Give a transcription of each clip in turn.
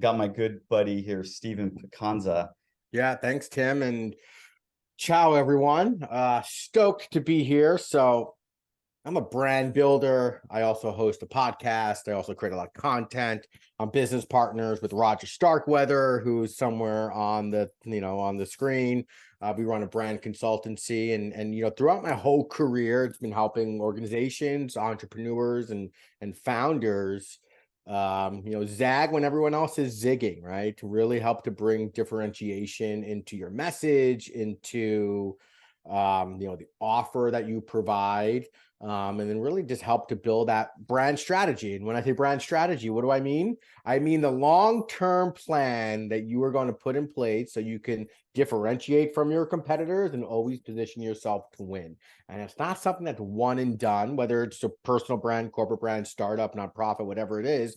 got my good buddy here, Steven Picanza. Yeah, thanks, Tim, and ciao, everyone. Stoked to be here. So I'm a brand builder. I also host a podcast. I also create a lot of content. I'm business partners with Roger Starkweather, who's somewhere on the screen. We run a brand consultancy, and throughout my whole career, it's been helping organizations, entrepreneurs, and founders zag when everyone else is zigging, right? To really help to bring differentiation into your message, into the offer that you provide, and then really just help to build that brand strategy. And when I say brand strategy, what do I mean? I mean the long-term plan that you are going to put in place so you can differentiate from your competitors and always position yourself to win. And it's not something that's one and done, whether it's a personal brand, corporate brand, startup, nonprofit, whatever it is.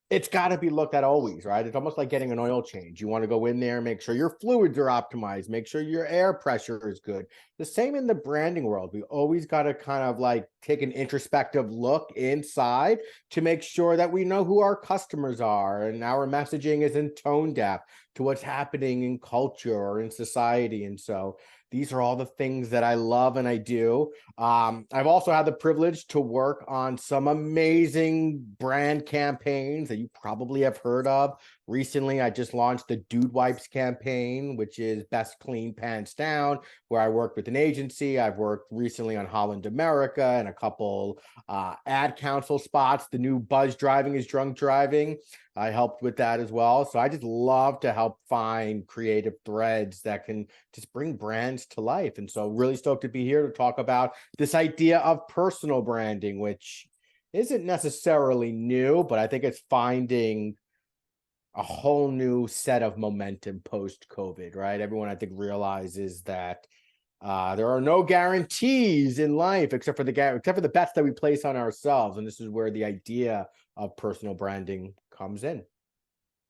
It's got to be looked at always, right? It's almost like getting an oil change. You want to go in there, make sure your fluids are optimized, make sure your air pressure is good. The same in the branding world. We always got to kind of like take an introspective look inside to make sure that we know who our customers are and our messaging is in tone deaf to what's happening in culture or in society. And so these are all the things that I love and I do. I've also had the privilege to work on some amazing brand campaigns that you probably have heard of. Recently, I just launched the Dude Wipes campaign, which is best clean pants down, where I worked with an agency. I've worked recently on Holland America and a couple ad council spots. The new Buzz Driving is Drunk Driving. I helped with that as well. So I just love to help find creative threads that can just bring brands to life. And so really stoked to be here to talk about this idea of personal branding, which isn't necessarily new, but I think it's finding a whole new set of momentum post-COVID, right? Everyone, I think, realizes that there are no guarantees in life except for the bets that we place on ourselves. And this is where the idea of personal branding comes in.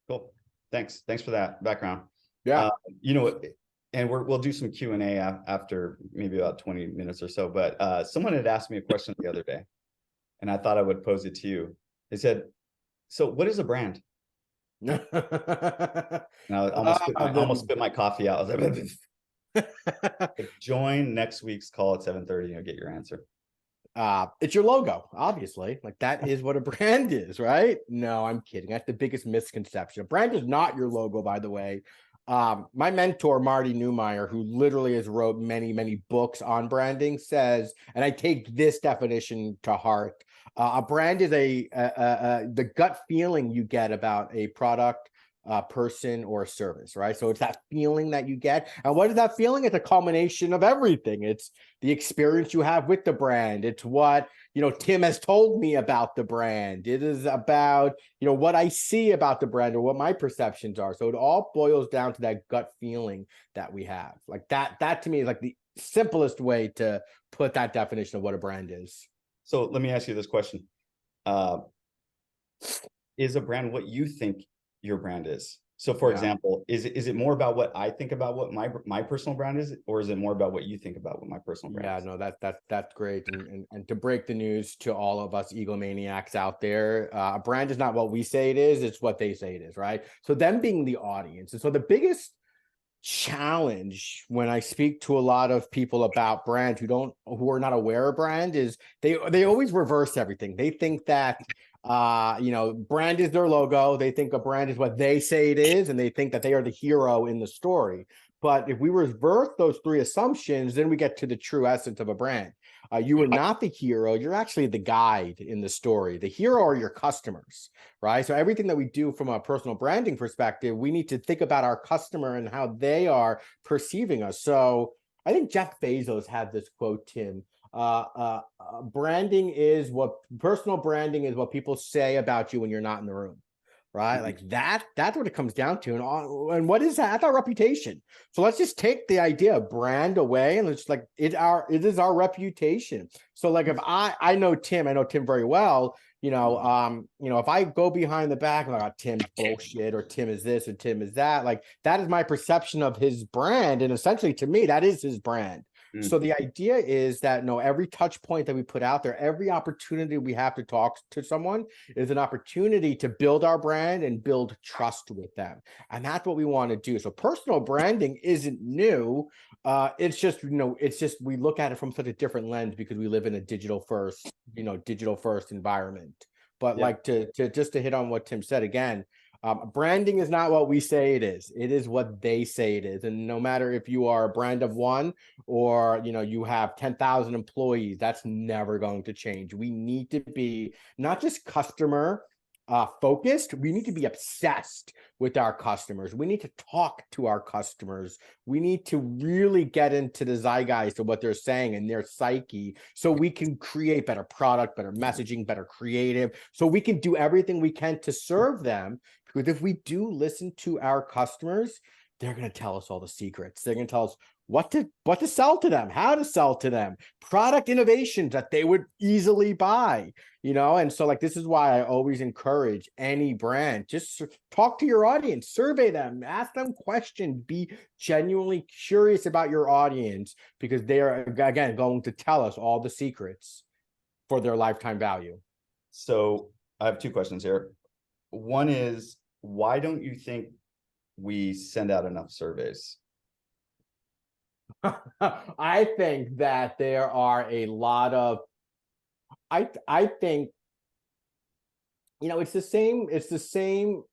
Cool. Thanks for that background. Yeah. And we'll do some Q&A after maybe about 20 minutes or so. But someone had asked me a question the other day, and I thought I would pose it to you. They said, "So what is a brand?" And I almost spit my coffee out. I was like, join next week's call at 7:30. You'll get your answer. It's your logo, obviously. Like that is what a brand is, right? No, I'm kidding. That's the biggest misconception. A brand is not your logo, by the way. My mentor, Marty Neumeier, who literally has wrote many, many books on branding, says, and I take this definition to heart, a brand is the gut feeling you get about a product, person, or a service, right? So it's that feeling that you get. And what is that feeling? It's a culmination of everything. It's the experience you have with the brand. It's what, Tim has told me about the brand. It is about, what I see about the brand or what my perceptions are. So it all boils down to that gut feeling that we have. Like that to me is like the simplest way to put that definition of what a brand is. So let me ask you this question. Is a brand what you think your brand is? So for example, is it more about what I think about what my personal brand is, or is it more about what you think about what my personal brand is? Yeah, no, that's great. And to break the news to all of us egomaniacs out there, a brand is not what we say it is, it's what they say it is, right? So them being the audience. And so the biggest challenge when I speak to a lot of people about brand who are not aware of brand is they always reverse everything. They think that brand is their logo. They think a brand is what they say it is, and they think that they are the hero in the story. But if we reverse those three assumptions, then we get to the true essence of a brand. You are not the hero. You're actually the guide in the story. The hero are your customers, right? So everything that we do from a personal branding perspective, we need to think about our customer and how they are perceiving us. So I think Jeff Bezos had this quote, Tim. Personal branding is what people say about you when you're not in the room, right? Like that's what it comes down to. And what is that? That's our reputation. So let's just take the idea of brand away and it's like it is our reputation. So like if I know Tim very well, if I go behind the back and like, oh, Tim's bullshit, or Tim is this, or Tim is that, like that is my perception of his brand. And essentially to me, that is his brand. So the idea is that every touch point that we put out there, every opportunity we have to talk to someone is an opportunity to build our brand and build trust with them. And that's what we want to do. So personal branding isn't new. It's just, we look at it from such a different lens because we live in a digital first environment. But Yeah. to hit on what Tim said again, branding is not what we say it is. It is what they say it is. And no matter if you are a brand of one or, you have 10,000 employees, that's never going to change. We need to be not just customer focused. We need to be obsessed with our customers. We need to talk to our customers. We need to really get into the zeitgeist of what they're saying and their psyche so we can create better product, better messaging, better creative, so we can do everything we can to serve them. Because if we do listen to our customers, they're going to tell us all the secrets. They're going to tell us what to sell to them, how to sell to them, product innovations that they would easily buy, and so this is why I always encourage any brand, just talk to your audience, survey them, ask them questions, be genuinely curious about your audience, because they are, again, going to tell us all the secrets for their lifetime value. So I have two questions here. One is, why don't you think we send out enough surveys? I think that there are a lot of, I think, it's the same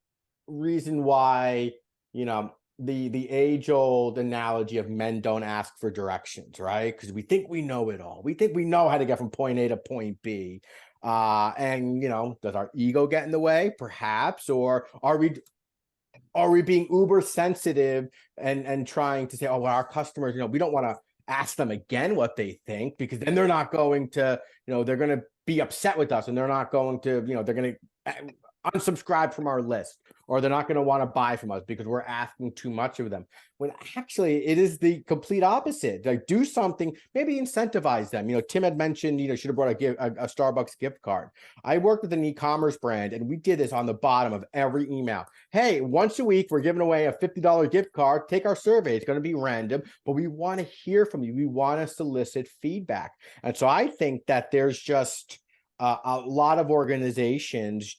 reason why, the age-old analogy of men don't ask for directions, right? Because we think we know it all. We think we know how to get from point A to point B. And does our ego get in the way? Perhaps. Or are we being uber sensitive and trying to say, oh, well, our customers, we don't want to ask them again what they think, because then they're not going to, they're going to be upset with us, and they're not going to, they're going to unsubscribe from our list, or they're not going to want to buy from us because we're asking too much of them. When actually it is the complete opposite. Like, do something, maybe incentivize them. Tim had mentioned, should have brought a Starbucks gift card. I worked with an e-commerce brand, and we did this on the bottom of every email. Hey, once a week, we're giving away a $50 gift card. Take our survey. It's going to be random, but we want to hear from you. We want to solicit feedback. And so I think that there's just a lot of organizations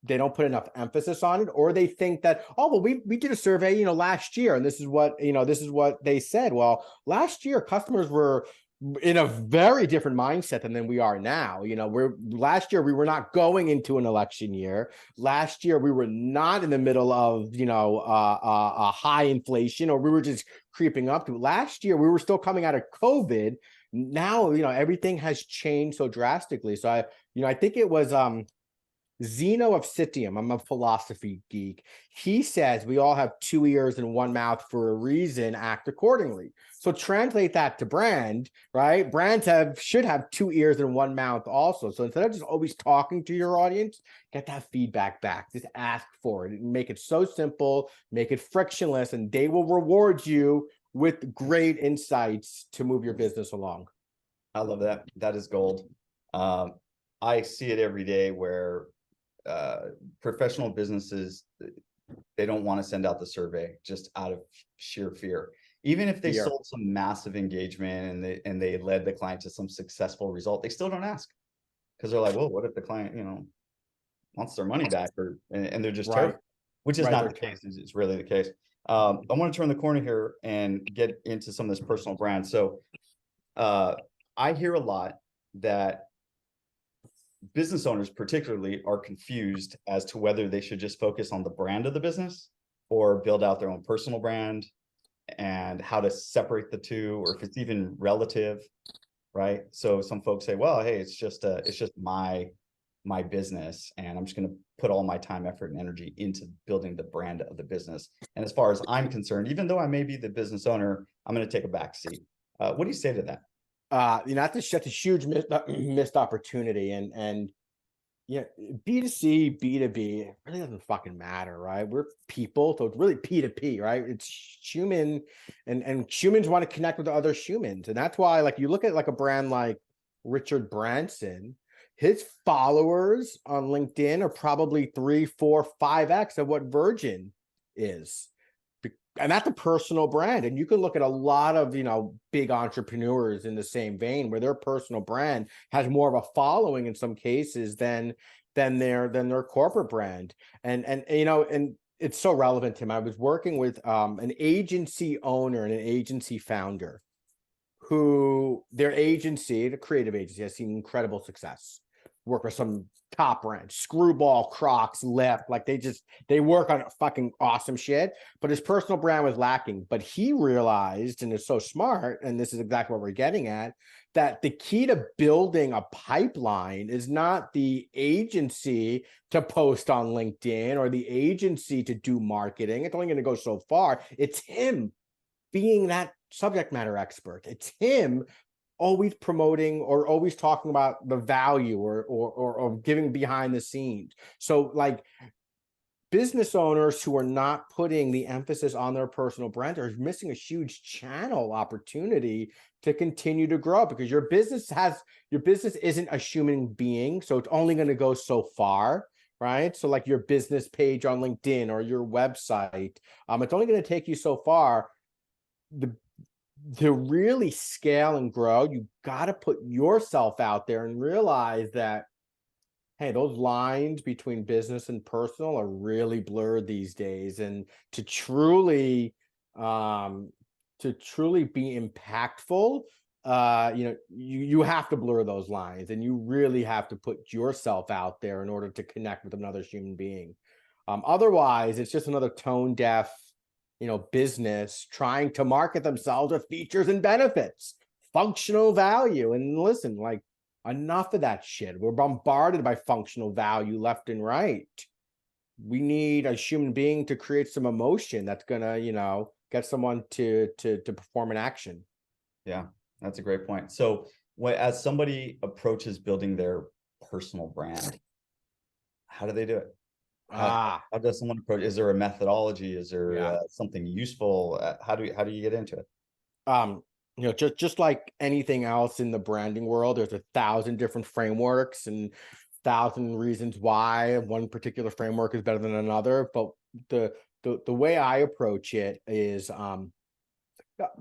they don't put enough emphasis on it, or they think that, oh, well, we did a survey, last year, and this is what they said. Well, last year customers were in a very different mindset than we are now. Last year we were not going into an election year. Last year we were not in the middle of a high inflation, or we were just creeping up to. Last year we were still coming out of COVID. Now everything has changed so drastically. So I think it was Zeno of Citium. I'm a philosophy geek. He says we all have two ears and one mouth for a reason. Act accordingly. So translate that to brand, right? Brands should have two ears and one mouth also. So instead of just always talking to your audience, get that feedback back. Just ask for it. Make it so simple. Make it frictionless, and they will reward you with great insights to move your business along. I love that. That is gold. I see it every day where professional businesses, they don't want to send out the survey just out of sheer fear. Even if they sold some massive engagement and they led the client to some successful result, they still don't ask, because they're like, well, what if the client, wants their money back, and they're just terrified, which is not the case. It's really the case. I want to turn the corner here and get into some of this personal brand. So I hear a lot that business owners particularly are confused as to whether they should just focus on the brand of the business or build out their own personal brand, and how to separate the two, or if it's even relative, right? So some folks say, well, hey, it's just my business, and I'm just going to put all my time, effort, and energy into building the brand of the business. And as far as I'm concerned, even though I may be the business owner, I'm going to take a back seat. What do you say to that? That's a huge missed opportunity, and B2C, B2B, it really doesn't fucking matter, right? We're people, so it's really P2P, right? It's human, and humans want to connect with other humans, and that's why, you look at a brand like Richard Branson, his followers on LinkedIn are probably 3, 4, 5x of what Virgin is. and that's a personal brand. And you can look at a lot of, big entrepreneurs in the same vein where their personal brand has more of a following in some cases than their corporate brand. And it's so relevant, Tim. I was working with an agency owner and an agency founder who their agency, the creative agency, has seen incredible success. Work with some top brands, Screwball, Crocs, Lip, like they work on fucking awesome shit, but his personal brand was lacking. But he realized, and is so smart, and this is exactly what we're getting at, that the key to building a pipeline is not the agency to post on LinkedIn or the agency to do marketing. It's only going to go so far. It's him being that subject matter expert. It's him always promoting or always talking about the value or giving behind the scenes. So like business owners who are not putting the emphasis on their personal brand are missing a huge channel opportunity to continue to grow, because your business isn't a human being. So it's only going to go so far. Right. So like your business page on LinkedIn or your website, it's only going to take you so far. To really scale and grow, you got to put yourself out there and realize that, hey, those lines between business and personal are really blurred these days. And to truly be impactful, you have to blur those lines, and you really have to put yourself out there in order to connect with another human being. Otherwise, it's just another tone deaf business trying to market themselves with features and benefits, functional value. And listen, like, enough of that shit. We're bombarded by functional value left and right. We need a human being to create some emotion that's gonna, get someone to perform an action. Yeah, that's a great point. So as somebody approaches building their personal brand, how do they do it? How does someone approach? Is there a methodology? Is there something useful? How do you get into it? Just like anything else in the branding world, there's 1,000 different frameworks and 1,000 reasons why one particular framework is better than another. But the way I approach it is,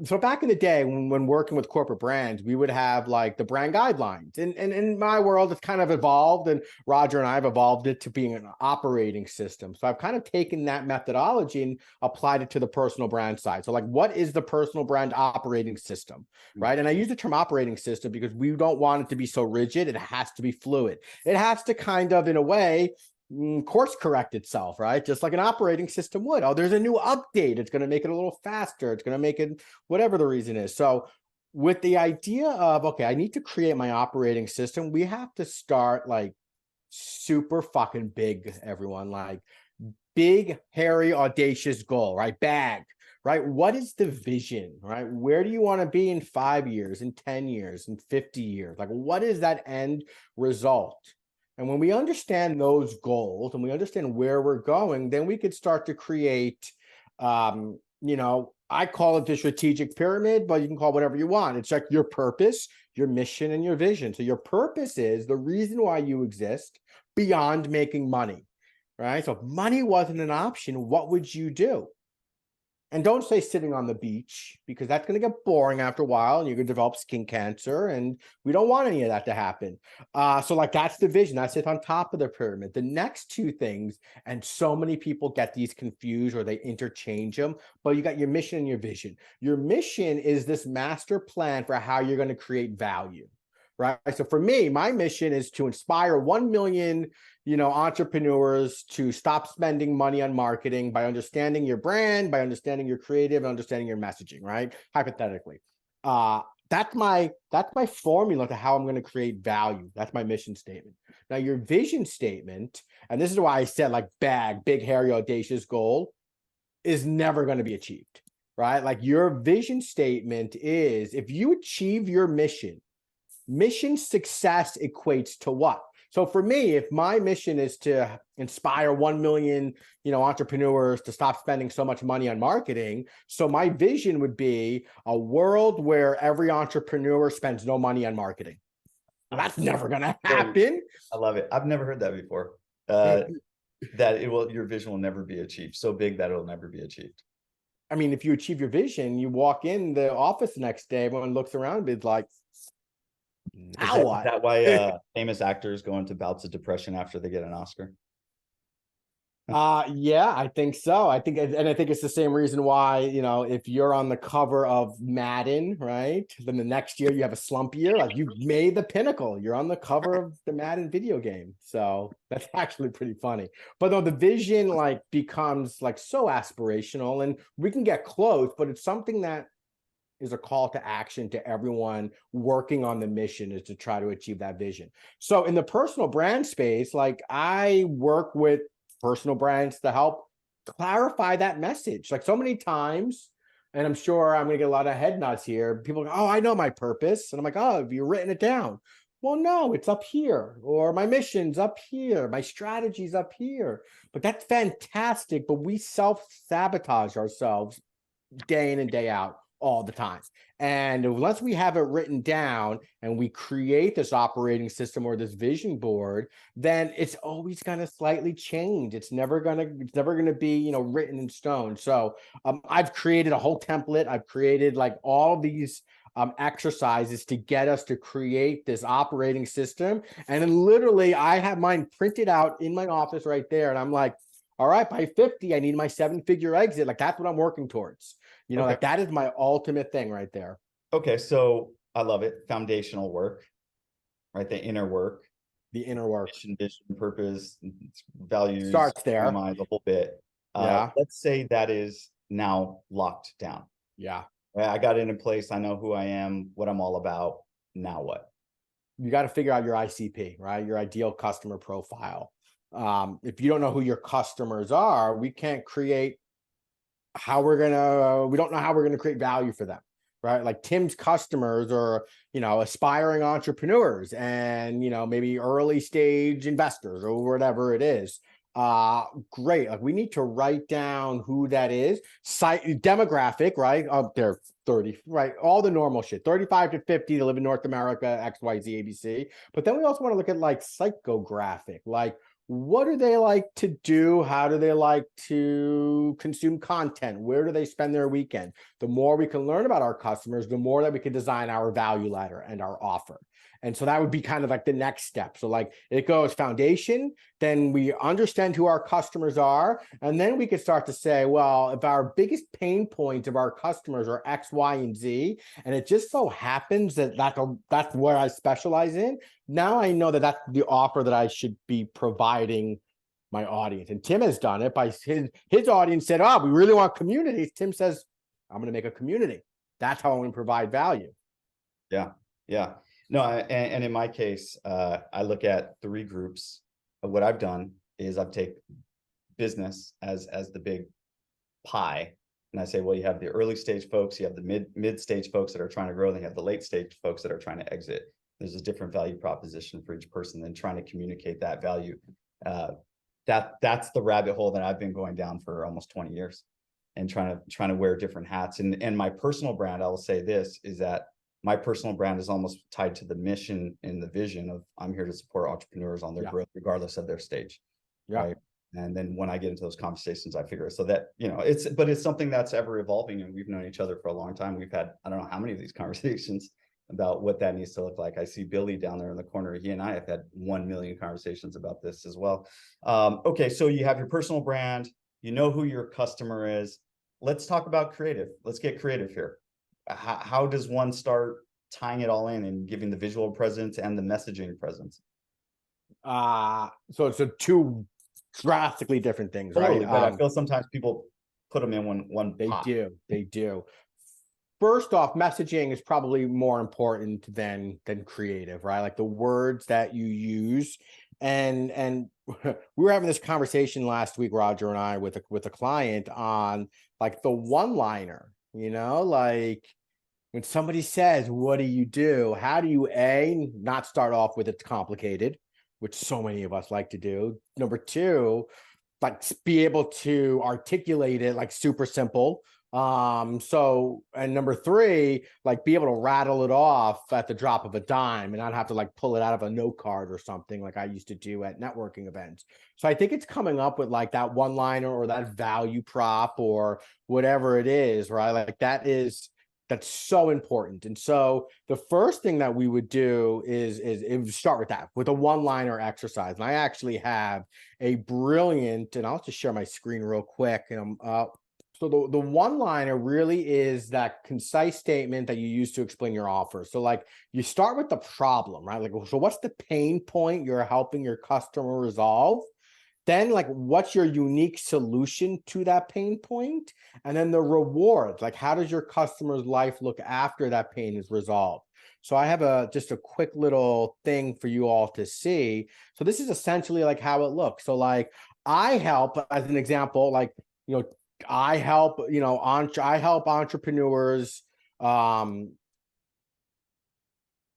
so back in the day when working with corporate brands, we would have like the brand guidelines. And in my world, it's kind of evolved, and Roger and I have evolved it to being an operating system. So I've kind of taken that methodology and applied it to the personal brand side. So like, what is the personal brand operating system, right? And I use the term operating system because we don't want it to be so rigid. It has to be fluid. It has to kind of, in a way, course correct itself, right? Just like an operating system would. Oh, there's a new update. It's going to make it a little faster. It's going to make it whatever the reason is. So with the idea of, okay, I need to create my operating system, we have to start like super fucking big, everyone. Like big, hairy, audacious goal, right? Bag, right? What is the vision, right? Where do you want to be in 5 years, in 10 years, in 50 years? Like, what is that end result? And when we understand those goals and we understand where we're going, then we could start to create, I call it the strategic pyramid, but you can call it whatever you want. It's like your purpose, your mission, and your vision. So your purpose is the reason why you exist beyond making money, right? So if money wasn't an option, what would you do? And don't say sitting on the beach, because that's going to get boring after a while and you're going to develop skin cancer, and we don't want any of that to happen. So like that's the vision. That's it on top of the pyramid. The next two things, and so many people get these confused or they interchange them, but you got your mission and your vision. Your mission is this master plan for how you're going to create value, right? So for me, my mission is to inspire 1 million entrepreneurs to stop spending money on marketing by understanding your brand, by understanding your creative, and understanding your messaging, right? Hypothetically. That's my formula to how I'm going to create value. That's my mission statement. Now, your vision statement, and this is why I said like big, hairy, audacious goal, is never going to be achieved, right? Like your vision statement is, if you achieve your mission success equates to what? So for me, if my mission is to inspire 1 million, entrepreneurs to stop spending so much money on marketing, so my vision would be a world where every entrepreneur spends no money on marketing. Now, that's never going to happen. I love it. I've never heard that before. Your vision will never be achieved. So big that it'll never be achieved. I mean, if you achieve your vision, you walk in the office the next day, everyone looks around and be like, Is now that is what? that why famous actors go into bouts of depression after they get an Oscar? Yeah, I think so. I think, and I think it's the same reason why, if you're on the cover of Madden, right? Then the next year you have a slump year, like you've made the pinnacle. You're on the cover of the Madden video game. So that's actually pretty funny. But though the vision like becomes like so aspirational and we can get close, but it's something that is a call to action to everyone working on the mission is to try to achieve that vision. So in the personal brand space, like I work with personal brands to help clarify that message. Like so many times, and I'm sure I'm going to get a lot of head nods here. People go, oh, I know my purpose. And I'm like, oh, have you written it down? Well, no, it's up here, or my mission's up here, my strategy's up here. But that's fantastic. But we self-sabotage ourselves day in and day out all the time. And unless we have it written down and we create this operating system or this vision board, then it's always going to slightly change. It's never going to be, written in stone. So I've created a whole template. I've created like all these exercises to get us to create this operating system. And then literally I have mine printed out in my office right there. And I'm like, all right, by 50, I need my 7-figure exit. Like that's what I'm working towards. Okay. Like that is my ultimate thing right there. Okay, so I love it. Foundational work, right? The inner work, The inner work mission, vision, purpose, values, starts there. the whole bit. Yeah. Let's say that is now locked down. Yeah. Right? I got it in place. I know who I am, what I'm all about. Now what? You got to figure out your ICP, right? Your ideal customer profile. If you don't know who your customers are, we can't create we don't know how we're going to create value for them, right? Like Tim's customers are, aspiring entrepreneurs and, maybe early stage investors or whatever it is. Great. Like we need to write down who that is. Demographic, right? They're 30, right? All the normal shit, 35 to 50 to live in North America, XYZ, ABC. But then we also want to look at like psychographic, like what do they like to do? How do they like to consume content? Where do they spend their weekend? The more we can learn about our customers, the more that we can design our value ladder and our offer. And so that would be kind of like the next step. So like it goes foundation, then we understand who our customers are. And then we can start to say, well, if our biggest pain points of our customers are X, Y, and Z, and it just so happens that that's where I specialize in, now I know that that's the offer that I should be providing my audience. And Tim has done it by his audience said, oh, we really want communities. Tim says, I'm going to make a community. That's how I'm going to provide value. Yeah. Yeah. No, and in my case, I look at 3 groups. What I've done is I've taken business as the big pie, and I say, well, you have the early stage folks, you have the mid stage folks that are trying to grow, then you have the late stage folks that are trying to exit. There's a different value proposition for each person, then trying to communicate that value. That's the rabbit hole that I've been going down for almost 20 years, and trying to wear different hats. And my personal brand, I will say this, is that my personal brand is almost tied to the mission and the vision of I'm here to support entrepreneurs on their growth, regardless of their stage. Yeah. Right. And then when I get into those conversations, I figure so that, it's something that's ever evolving, and we've known each other for a long time. We've had, I don't know how many of these conversations about what that needs to look like. I see Billy down there in the corner. He and I have had 1 million conversations about this as well. Okay. So you have your personal brand, you know who your customer is. Let's talk about creative. Let's get creative here. How does one start tying it all in and giving the visual presence and the messaging presence? So it's 2 drastically different things, Totally, right? but I feel sometimes people put them in one They pot. They do. First off, messaging is probably more important than creative, right? Like the words that you use. And we were having this conversation last week, Roger and I, with a client on like the one-liner, like when somebody says, what do? How do you not start off with it's complicated, which so many of us like to do. Number 2, like be able to articulate it like super simple. And number three, like be able to rattle it off at the drop of a dime and not have to like pull it out of a note card or something like I used to do at networking events. So I think it's coming up with like that one liner or that value prop or whatever it is, right? Like that's so important. And so the first thing that we would do is it would start with that, with a one-liner exercise. And I actually have a brilliant, and I'll just share my screen real quick. And so the one-liner really is that concise statement that you use to explain your offer. So like you start with the problem, right? Like, so what's the pain point you're helping your customer resolve? Then like what's your unique solution to that pain point? And then the reward, like how does your customer's life look after that pain is resolved? So I have just a quick little thing for you all to see. So this is essentially like how it looks. So like I help, as an example, like, you know, I help, I help entrepreneurs,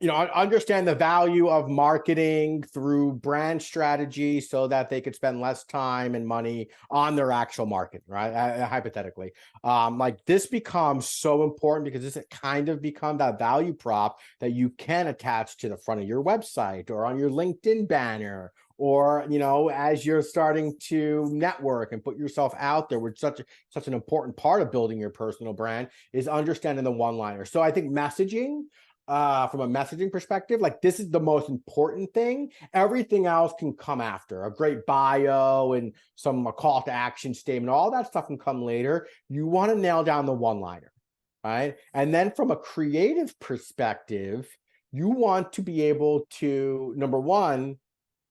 understand the value of marketing through brand strategy so that they could spend less time and money on their actual marketing, right? Hypothetically, like this becomes so important because this kind of become that value prop that you can attach to the front of your website or on your LinkedIn banner, or as you're starting to network and put yourself out there, which such an important part of building your personal brand is understanding the one-liner. So I think messaging, from a messaging perspective, like this is the most important thing. Everything else can come after. A great bio and a call to action statement, all that stuff can come later. You want to nail down the one-liner, right? And then from a creative perspective, you want to be able to, number one,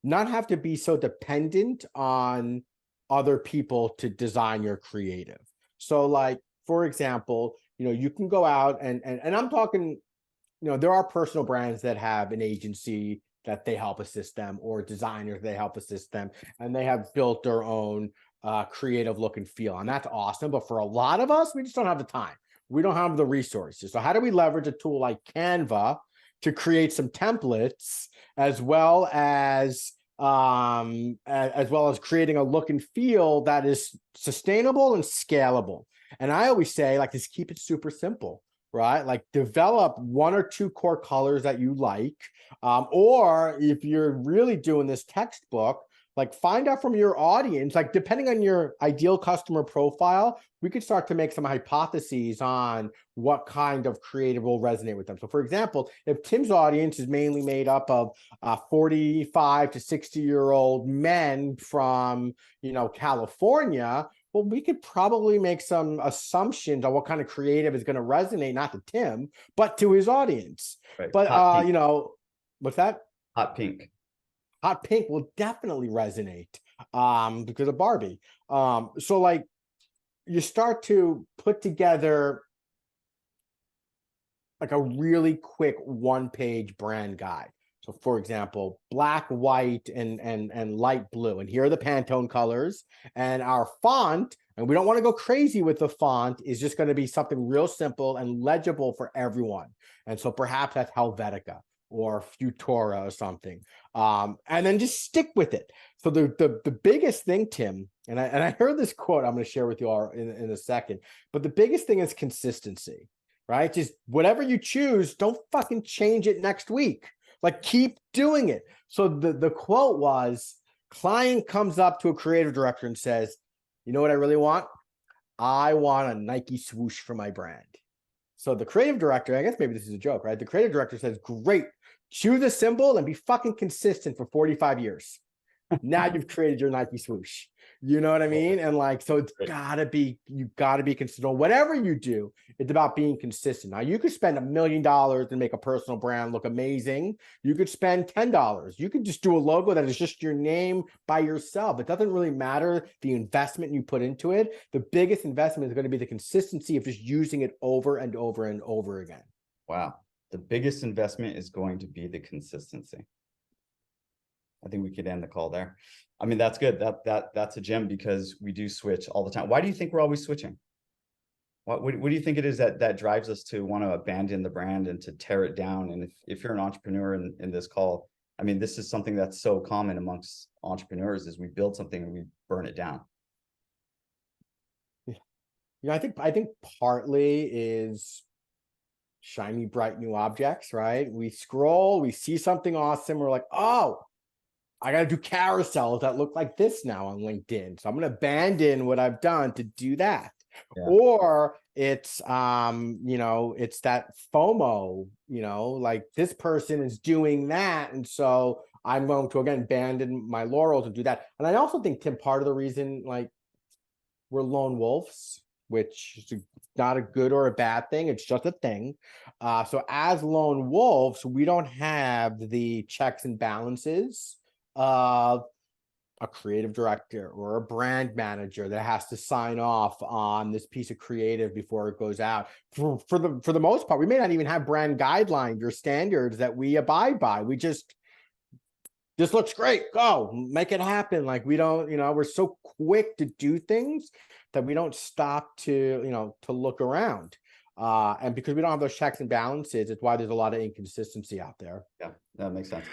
not have to be so dependent on other people to design your creative. So like, for example, you can go out and I'm talking, there are personal brands that have an agency that they help assist them, or designers they help assist them, and they have built their own creative look and feel, and that's awesome. But for a lot of us, we just don't have the time. We don't have the resources. So how do we leverage a tool like Canva to create some templates, as well as creating a look and feel that is sustainable and scalable? And I always say, like, just keep it super simple, right? Like develop one or two core colors that you like. Or if you're really doing this textbook, like find out from your audience, like depending on your ideal customer profile, we could start to make some hypotheses on what kind of creative will resonate with them. So for example, if Tim's audience is mainly made up of 45 to 60-year-old men from, California, well, we could probably make some assumptions on what kind of creative is going to resonate, not to Tim, but to his audience. Right. But, what's that? Hot pink. Hot pink will definitely resonate because of Barbie. So like you start to put together like a really quick one-page brand guide. So for example, black, white, and light blue. And here are the Pantone colors. And our font, and we don't want to go crazy with the font, is just going to be something real simple and legible for everyone. And so perhaps that's Helvetica or Futura or something. And then just stick with it. So the biggest thing, Tim, and I heard this quote I'm going to share with you all in a second, but the biggest thing is consistency, right? Just whatever you choose, don't fucking change it next week. Like keep doing it. So the quote was, client comes up to a creative director and says, you know what I really want? I want a Nike swoosh for my brand. So the creative director, I guess maybe this is a joke, right? The creative director says, great, choose a symbol and be fucking consistent for 45 years. Now you've created your Nike swoosh. You know what I mean? And like, so you gotta be consistent. Whatever you do, it's about being consistent. Now you could spend $1 million and make a personal brand look amazing. You could spend $10. You could just do a logo that is just your name by yourself. It doesn't really matter the investment you put into it. The biggest investment is going to be the consistency of just using it over and over and over again. Wow. The biggest investment is going to be the consistency. I think we could end the call there. I mean, that's good. That's a gem, because we do switch all the time. Why do you think we're always switching? What do you think it is that drives us to want to abandon the brand and to tear it down? And if you're an entrepreneur in this call, I mean, this is something that's so common amongst entrepreneurs, is we build something and we burn it down. I think partly is shiny, bright new objects, right? We scroll, we see something awesome, we're like, oh, I got to do carousels that look like this now on LinkedIn. So I'm going to abandon what I've done to do that. Yeah. Or it's it's that FOMO, like this person is doing that. And so I'm going to again abandon my laurels and do that. And I also think, Tim, part of the reason like we're lone wolves, which is not a good or a bad thing, it's just a thing. So as lone wolves, we don't have the checks and balances of a creative director or a brand manager that has to sign off on this piece of creative before it goes out. For the most part, we may not even have brand guidelines or standards that we abide by. We just, this looks great, go make it happen. Like we don't, we're so quick to do things that we don't stop to look around. And because we don't have those checks and balances, it's why there's a lot of inconsistency out there. Yeah, that makes sense.